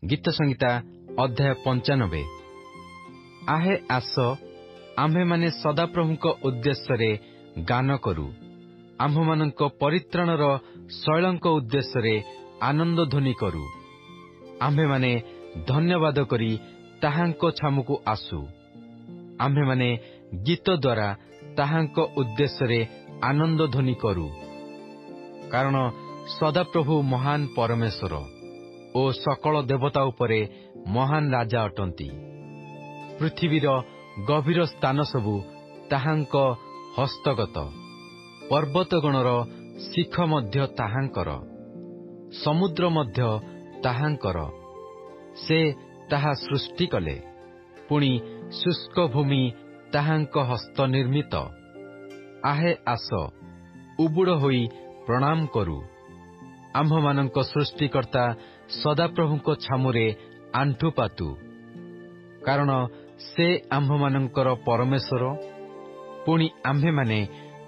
ଗୀତ ସଂହିତା ଅଧ୍ୟାୟ 95। ଆହେ ଆସ, ଆମ୍ଭେମାନେ ସଦାପ୍ରଭୁଙ୍କ ଉଦ୍ଦେଶ୍ୟରେ ଗାନ କରୁ। ଆମ୍ଭମାନଙ୍କ ପରିତ୍ରାଣର ଶୈଳଙ୍କ ଉଦ୍ଦେଶ୍ୟରେ ଆନନ୍ଦ ଧ୍ୱନି କରୁ। ଆମ୍ଭେମାନେ ଧନ୍ୟବାଦ କରି ତାହାଙ୍କ ଛାମୁକୁ ଆସୁ। ଆମ୍ଭେମାନେ ଗୀତ ଦ୍ୱାରା ତାହାଙ୍କ ଉଦ୍ଦେଶ୍ୟରେ ଆନନ୍ଦ ଧ୍ୱନି କରୁ। କାରଣ ସଦାପ୍ରଭୁ ମହାନ ପରମେଶ୍ୱର ଓ ସକଳ ଦେବତା ଉପରେ ମହାନ ରାଜା ଅଟନ୍ତି। ପୃଥିବୀର ଗଭୀର ସ୍ଥାନ ସବୁ ତାହାଙ୍କ ହସ୍ତଗତ। ପର୍ବତଗଣର ଶିଖ ମଧ୍ୟ ତାହାଙ୍କର, ସମୁଦ୍ର ମଧ୍ୟ ତାହାଙ୍କର। ସେ ତାହା ସୃଷ୍ଟି କଲେ। ପୁଣି ଶୁଷ୍କ ଭୂମି ତାହାଙ୍କ ହସ୍ତ ନିର୍ମିତ। ଆହେ ଆସ, ଉବୁଡ଼ ହୋଇ ପ୍ରଣାମ କରୁ। ଆମ୍ଭମାନଙ୍କ ସୃଷ୍ଟିକର୍ତ୍ତା ସଦାପ୍ରଭୁଙ୍କ ଛାମୁରେ ଆଣ୍ଠୁ ପାତୁ। କାରଣ ସେ ଆମ୍ଭମାନଙ୍କର ପରମେଶ୍ୱର, ପୁଣି ଆମ୍ଭେମାନେ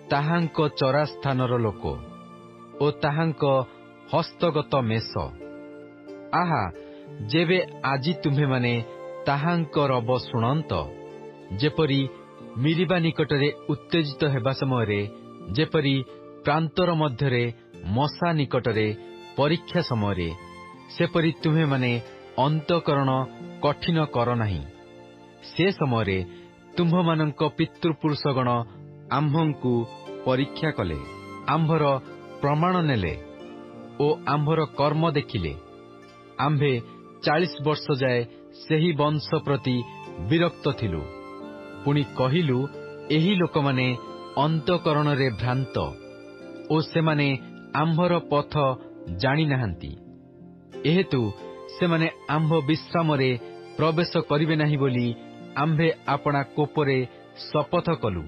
ତାହାଙ୍କ ଚରାସ୍ଥାନର ଲୋକ ଓ ତାହାଙ୍କ ହସ୍ତଗତ ମେଷ। ଆହା, ଯେବେ ଆଜି ତୁମ୍ଭେମାନେ ତାହାଙ୍କ ରବ ଶୁଣନ୍ତ, ଯେପରି ମିରିବା ନିକଟରେ ଉତ୍ତେଜିତ ହେବା ସମୟରେ, ଯେପରି ପ୍ରାନ୍ତର ମଧ୍ୟରେ ମଶା ନିକଟରେ ପରୀକ୍ଷା ସମୟରେ, ସେପରି ତୁମ୍ଭେମାନେ ଅନ୍ତଃକରଣ କଠିନ କର ନାହିଁ। ସେ ସମୟରେ ତୁମ୍ଭମାନଙ୍କ ପିତୃପୁରୁଷଗଣ ଆମ୍ଭଙ୍କୁ ପରୀକ୍ଷା କଲେ, ଆମ୍ଭର ପ୍ରମାଣ ନେଲେ ଓ ଆମ୍ଭର କର୍ମ ଦେଖିଲେ। ଆମ୍ଭେ 40 ବର୍ଷ ଯାଏ ସେହି ବଂଶ ପ୍ରତି ବିରକ୍ତ ଥିଲୁ। ପୁଣି କହିଲୁ, ଏହି ଲୋକମାନେ ଅନ୍ତଃକରଣରେ ଭ୍ରାନ୍ତ ଓ ସେମାନେ ଆମ୍ଭର ପଥ ଜାଣିନାହାନ୍ତି। ଏହେତୁ ସେମାନେ ଆମ୍ଭ ବିଶ୍ରାମରେ ପ୍ରବେଶ କରିବେ ନାହିଁ ବୋଲି ଆମ୍ଭେ ଆପଣା କୋପରେ ଶପଥ କଲୁ।